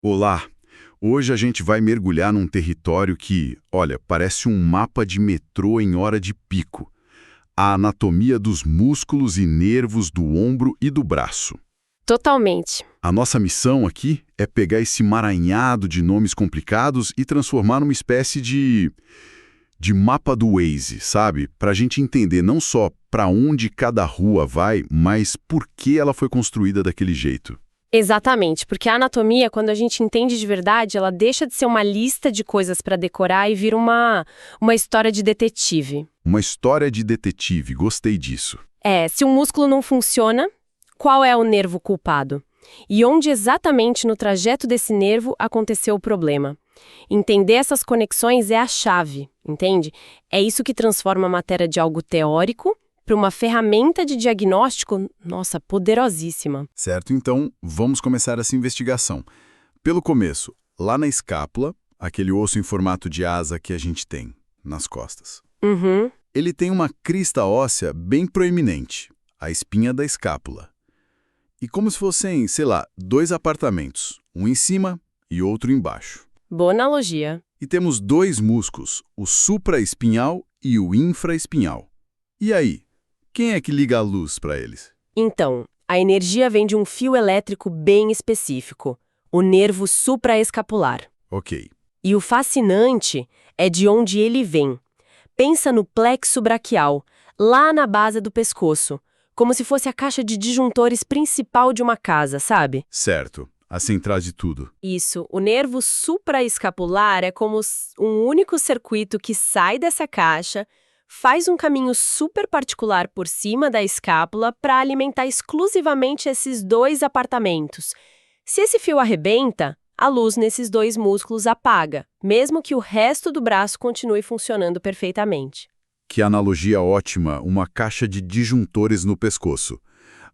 Olá! Hoje a gente vai mergulhar num território que, olha, parece um mapa de metrô em hora de pico. A anatomia dos músculos e nervos do ombro e do braço. Totalmente. A nossa missão aqui é pegar esse emaranhado de nomes complicados e transformar numa espécie de mapa do Waze, sabe? Para a gente entender não só para onde cada rua vai, mas por que ela foi construída daquele jeito. Exatamente, porque a anatomia, quando a gente entende de verdade, ela deixa de ser uma lista de coisas para decorar e vira uma história de detetive. Uma história de detetive, gostei disso. Se um músculo não funciona, qual é o nervo culpado? E onde exatamente no trajeto desse nervo aconteceu o problema? Entender essas conexões é a chave, entende? É isso que transforma a matéria de algo teórico para uma ferramenta de diagnóstico, nossa, poderosíssima. Certo, então vamos começar essa investigação. Pelo começo, lá na escápula, aquele osso em formato de asa que a gente tem nas costas. Uhum. Ele tem uma crista óssea bem proeminente, a espinha da escápula. E como se fossem, sei lá, dois apartamentos, um em cima e outro embaixo. Boa analogia. E temos dois músculos, o supraespinhal e o infraespinhal. E aí, quem é que liga a luz para eles? Então, a energia vem de um fio elétrico bem específico, o nervo supraescapular. Ok. E o fascinante é de onde ele vem. Pensa no plexo braquial, lá na base do pescoço, como se fosse a caixa de disjuntores principal de uma casa, sabe? Certo. A central de tudo. Isso, o nervo supraescapular é como um único circuito que sai dessa caixa, faz um caminho super particular por cima da escápula para alimentar exclusivamente esses dois apartamentos. Se esse fio arrebenta, a luz nesses dois músculos apaga, mesmo que o resto do braço continue funcionando perfeitamente. Que analogia ótima, uma caixa de disjuntores no pescoço.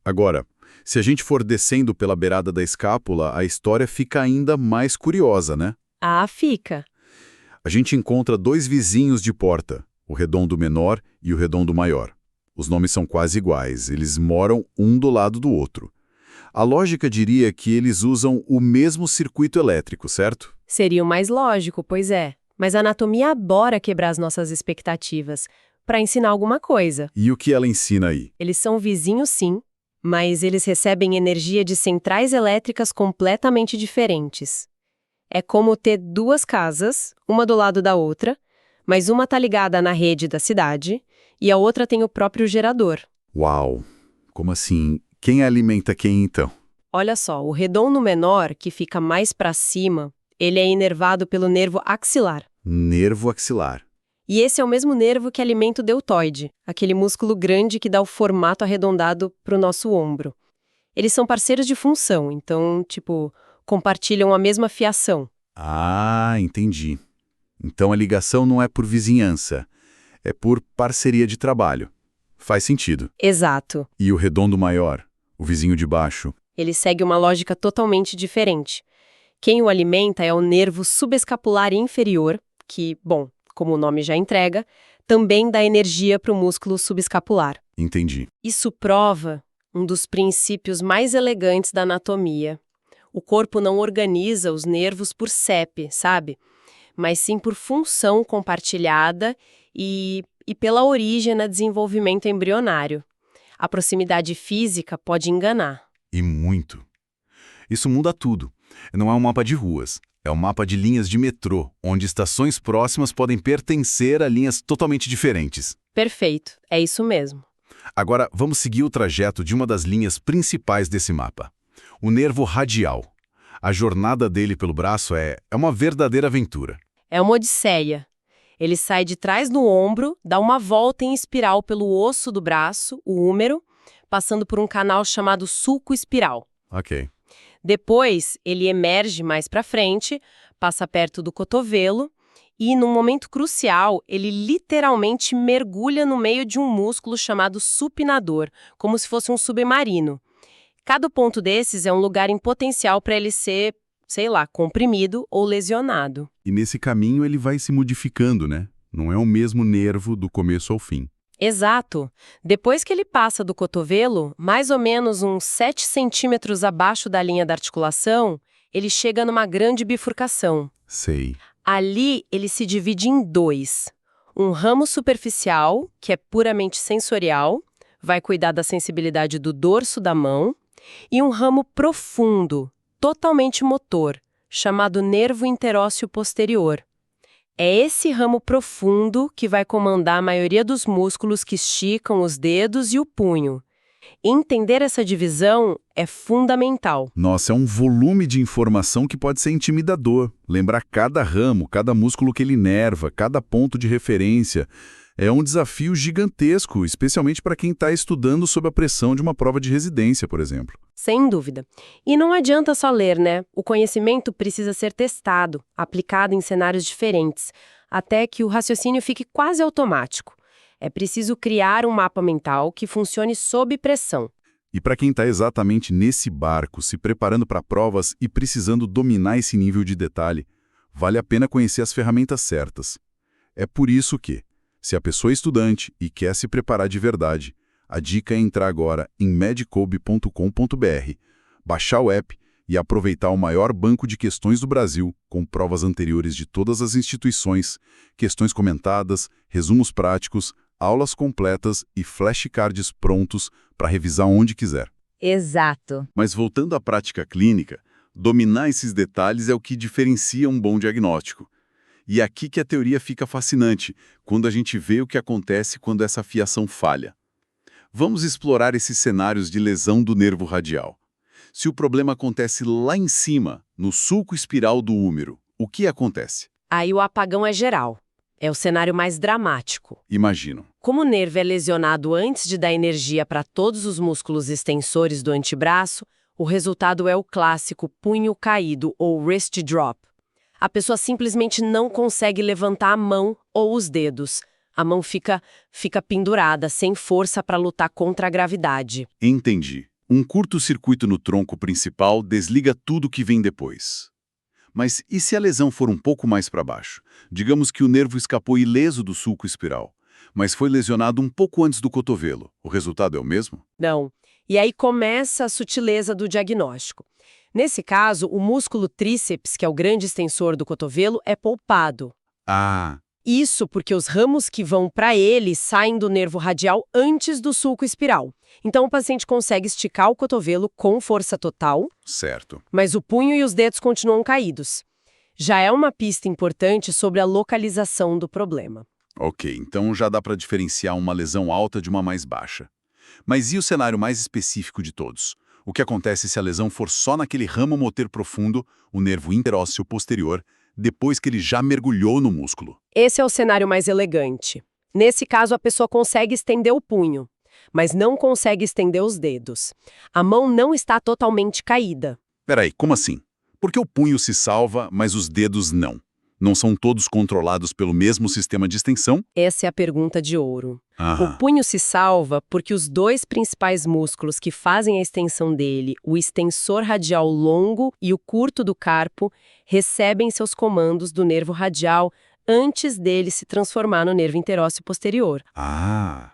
Agora, se a gente for descendo pela beirada da escápula, a história fica ainda mais curiosa, né? Ah, fica. A gente encontra dois vizinhos de porta, o redondo menor e o redondo maior. Os nomes são quase iguais, eles moram um do lado do outro. A lógica diria que eles usam o mesmo circuito elétrico, certo? Seria o mais lógico, pois é. Mas a anatomia adora quebrar as nossas expectativas para ensinar alguma coisa. E o que ela ensina aí? Eles são vizinhos, sim, mas eles recebem energia de centrais elétricas completamente diferentes. É como ter duas casas, uma do lado da outra, mas uma está ligada na rede da cidade e a outra tem o próprio gerador. Uau! Como assim? Quem alimenta quem então? Olha só, o redondo menor, que fica mais para cima, ele é inervado pelo nervo axilar. Nervo axilar. E esse é o mesmo nervo que alimenta o deltoide, aquele músculo grande que dá o formato arredondado para o nosso ombro. Eles são parceiros de função, então, compartilham a mesma fiação. Ah, entendi. Então a ligação não é por vizinhança, é por parceria de trabalho. Faz sentido. Exato. E o redondo maior, o vizinho de baixo? Ele segue uma lógica totalmente diferente. Quem o alimenta é o nervo subescapular inferior, que, bom, como o nome já entrega, também dá energia para o músculo subescapular. Entendi. Isso prova um dos princípios mais elegantes da anatomia. O corpo não organiza os nervos por CEP, sabe? Mas sim por função compartilhada e pela origem no desenvolvimento embrionário. A proximidade física pode enganar. E muito. Isso muda tudo. Não é um mapa de ruas, é um mapa de linhas de metrô, onde estações próximas podem pertencer a linhas totalmente diferentes. Perfeito, é isso mesmo. Agora, vamos seguir o trajeto de uma das linhas principais desse mapa. O nervo radial. A jornada dele pelo braço é uma verdadeira aventura. É uma odisseia. Ele sai de trás do ombro, dá uma volta em espiral pelo osso do braço, o húmero, passando por um canal chamado sulco espiral. Ok. Depois, ele emerge mais para frente, passa perto do cotovelo e, num momento crucial, ele literalmente mergulha no meio de um músculo chamado supinador, como se fosse um submarino. Cada ponto desses é um lugar em potencial para ele ser, sei lá, comprimido ou lesionado. E nesse caminho ele vai se modificando, né? Não é o mesmo nervo do começo ao fim. Exato. Depois que ele passa do cotovelo, mais ou menos uns 7 centímetros abaixo da linha da articulação, ele chega numa grande bifurcação. Sei. Ali, ele se divide em dois. Um ramo superficial, que é puramente sensorial, vai cuidar da sensibilidade do dorso da mão, e um ramo profundo, totalmente motor, chamado nervo interósseo posterior. É esse ramo profundo que vai comandar a maioria dos músculos que esticam os dedos e o punho. Entender essa divisão é fundamental. Nossa, é um volume de informação que pode ser intimidador. Lembrar cada ramo, cada músculo que ele inerva, cada ponto de referência. É um desafio gigantesco, especialmente para quem está estudando sob a pressão de uma prova de residência, por exemplo. Sem dúvida. E não adianta só ler, né? O conhecimento precisa ser testado, aplicado em cenários diferentes, até que o raciocínio fique quase automático. É preciso criar um mapa mental que funcione sob pressão. E para quem está exatamente nesse barco, se preparando para provas e precisando dominar esse nível de detalhe, vale a pena conhecer as ferramentas certas. É por isso que, se a pessoa é estudante e quer se preparar de verdade, a dica é entrar agora em medcob.com.br, baixar o app e aproveitar o maior banco de questões do Brasil, com provas anteriores de todas as instituições, questões comentadas, resumos práticos, aulas completas e flashcards prontos para revisar onde quiser. Exato. Mas voltando à prática clínica, dominar esses detalhes é o que diferencia um bom diagnóstico. E é aqui que a teoria fica fascinante, quando a gente vê o que acontece quando essa fiação falha. Vamos explorar esses cenários de lesão do nervo radial. Se o problema acontece lá em cima, no sulco espiral do úmero, o que acontece? Aí o apagão é geral. É o cenário mais dramático. Imagino. Como o nervo é lesionado antes de dar energia para todos os músculos extensores do antebraço, o resultado é o clássico punho caído ou wrist drop. A pessoa simplesmente não consegue levantar a mão ou os dedos. A mão fica pendurada, sem força para lutar contra a gravidade. Entendi. Um curto-circuito no tronco principal desliga tudo que vem depois. Mas e se a lesão for um pouco mais para baixo? Digamos que o nervo escapou ileso do sulco espiral, mas foi lesionado um pouco antes do cotovelo. O resultado é o mesmo? Não. E aí começa a sutileza do diagnóstico. Nesse caso, o músculo tríceps, que é o grande extensor do cotovelo, é poupado. Ah, Isso porque os ramos que vão para ele saem do nervo radial antes do sulco espiral. Então o paciente consegue esticar o cotovelo com força total, certo. mas o punho e os dedos continuam caídos. Já é uma pista importante sobre a localização do problema. Ok, então já dá para diferenciar uma lesão alta de uma mais baixa. Mas e o cenário mais específico de todos? O que acontece se a lesão for só naquele ramo motor profundo, o nervo interósseo posterior, depois que ele já mergulhou no músculo? Esse é o cenário mais elegante. Nesse caso, a pessoa consegue estender o punho, mas não consegue estender os dedos. A mão não está totalmente caída. Peraí, como assim? Por que o punho se salva, mas os dedos não? Não são todos controlados pelo mesmo sistema de extensão? Essa é a pergunta de ouro. Ah, O punho se salva porque os dois principais músculos que fazem a extensão dele, o extensor radial longo e o curto do carpo, recebem seus comandos do nervo radial antes dele se transformar no nervo interósseo posterior.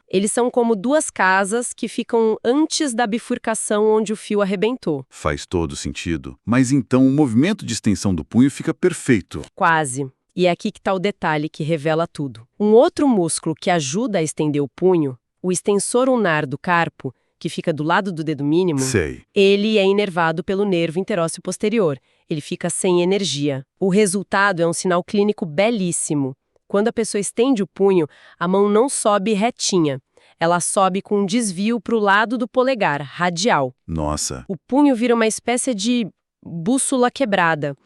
Eles são como duas casas que ficam antes da bifurcação onde o fio arrebentou. faz todo sentido. Mas então o movimento de extensão do punho fica perfeito. Quase. E é aqui que está o detalhe que revela tudo. Um outro músculo que ajuda a estender o punho, o extensor ulnar do carpo, que fica do lado do dedo mínimo, Sei. ele é inervado pelo nervo interósseo posterior. Ele fica sem energia. O resultado é um sinal clínico belíssimo. Quando a pessoa estende o punho, a mão não sobe retinha. Ela sobe com um desvio para o lado do polegar, radial. Nossa. O punho vira uma espécie de bússola quebrada.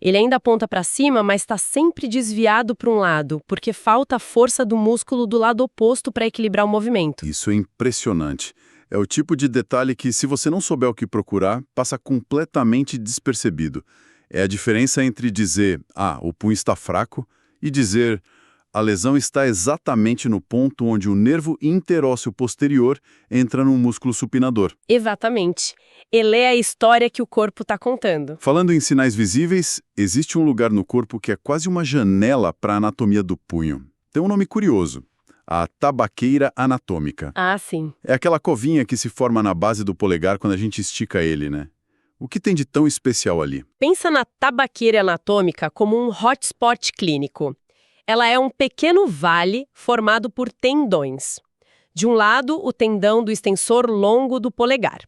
Ele ainda aponta para cima, mas está sempre desviado para um lado, porque falta a força do músculo do lado oposto para equilibrar o movimento. Isso é impressionante. É o tipo de detalhe que, se você não souber o que procurar, passa completamente despercebido. É a diferença entre dizer, o punho está fraco, e dizer, a lesão está exatamente no ponto onde o nervo interósseo posterior entra no músculo supinador. Exatamente. Ele é a história que o corpo está contando. Falando em sinais visíveis, existe um lugar no corpo que é quase uma janela para a anatomia do punho. Tem um nome curioso. A tabaqueira anatômica. Ah, sim. É aquela covinha que se forma na base do polegar quando a gente estica ele, né? O que tem de tão especial ali? Pensa na tabaqueira anatômica como um hotspot clínico. Ela é um pequeno vale formado por tendões. De um lado, o tendão do extensor longo do polegar.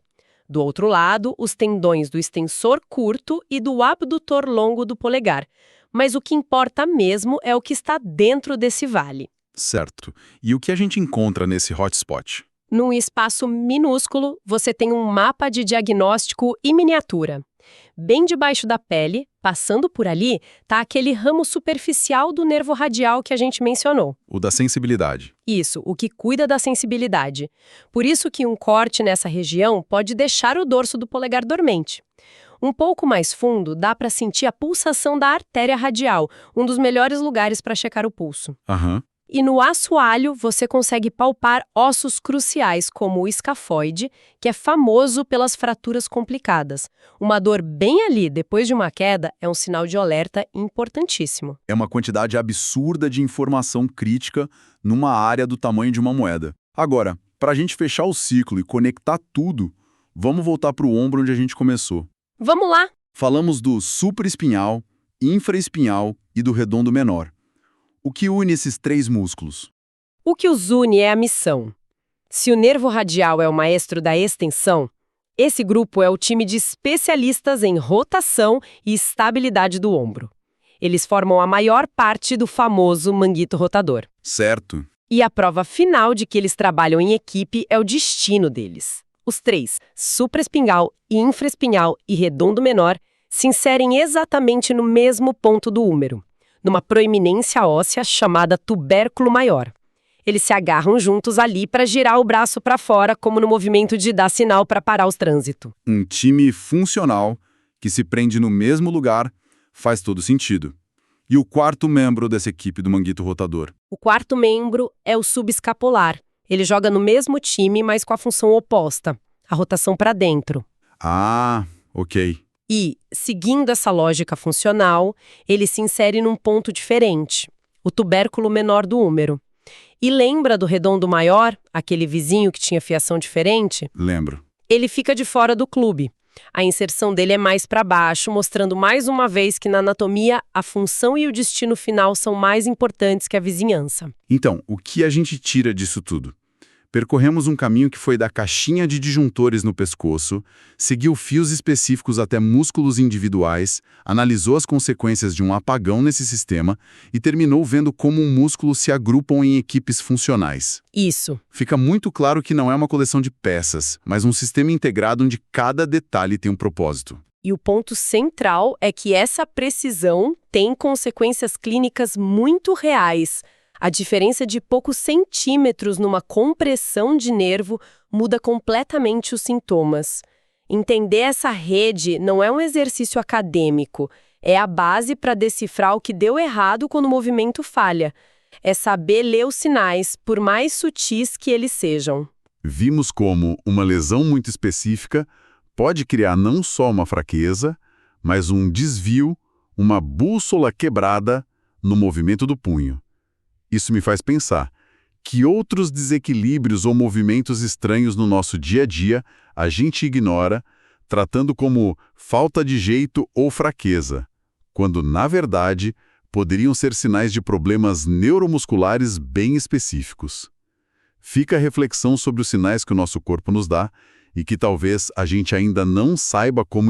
Do outro lado, os tendões do extensor curto e do abdutor longo do polegar. Mas o que importa mesmo é o que está dentro desse vale. Certo. E o que a gente encontra nesse hotspot? Num espaço minúsculo, você tem um mapa de diagnóstico em miniatura. Bem debaixo da pele, passando por ali, está aquele ramo superficial do nervo radial que a gente mencionou. O da sensibilidade. Isso, o que cuida da sensibilidade. Por isso que um corte nessa região pode deixar o dorso do polegar dormente. Um pouco mais fundo, dá para sentir a pulsação da artéria radial, um dos melhores lugares para checar o pulso. Aham. E no assoalho, você consegue palpar ossos cruciais, como o escafoide, que é famoso pelas fraturas complicadas. Uma dor bem ali, depois de uma queda, é um sinal de alerta importantíssimo. É uma quantidade absurda de informação crítica numa área do tamanho de uma moeda. Agora, para a gente fechar o ciclo e conectar tudo, vamos voltar para o ombro onde a gente começou. Vamos lá! Falamos do supraespinhal, infraespinhal e do redondo menor. O que une esses três músculos? O que os une é a missão. Se o nervo radial é o maestro da extensão, esse grupo é o time de especialistas em rotação e estabilidade do ombro. Eles formam a maior parte do famoso manguito rotador. Certo. E a prova final de que eles trabalham em equipe é o destino deles. Os três, supraespinhal, infraespinhal e redondo menor, se inserem exatamente no mesmo ponto do húmero, numa proeminência óssea chamada tubérculo maior. Eles se agarram juntos ali para girar o braço para fora, como no movimento de dar sinal para parar o trânsito. Um time funcional que se prende no mesmo lugar faz todo sentido. E o quarto membro dessa equipe do manguito rotador? O quarto membro é o subescapular. Ele joga no mesmo time, mas com a função oposta, a rotação para dentro. Ah, ok. E, seguindo essa lógica funcional, ele se insere num ponto diferente, o tubérculo menor do húmero. E lembra do redondo maior, aquele vizinho que tinha fiação diferente? Lembro. Ele fica de fora do clube. A inserção dele é mais para baixo, mostrando mais uma vez que na anatomia a função e o destino final são mais importantes que a vizinhança. Então, o que a gente tira disso tudo? Percorremos um caminho que foi da caixinha de disjuntores no pescoço, seguiu fios específicos até músculos individuais, analisou as consequências de um apagão nesse sistema e terminou vendo como um músculo se agrupam em equipes funcionais. Isso. Fica muito claro que não é uma coleção de peças, mas um sistema integrado onde cada detalhe tem um propósito. E o ponto central é que essa precisão tem consequências clínicas muito reais. A diferença de poucos centímetros numa compressão de nervo muda completamente os sintomas. Entender essa rede não é um exercício acadêmico, é a base para decifrar o que deu errado quando o movimento falha. É saber ler os sinais, por mais sutis que eles sejam. Vimos como uma lesão muito específica pode criar não só uma fraqueza, mas um desvio, uma bússola quebrada no movimento do punho. Isso me faz pensar, que outros desequilíbrios ou movimentos estranhos no nosso dia a dia a gente ignora, tratando como falta de jeito ou fraqueza, quando, na verdade, poderiam ser sinais de problemas neuromusculares bem específicos. Fica a reflexão sobre os sinais que o nosso corpo nos dá e que talvez a gente ainda não saiba como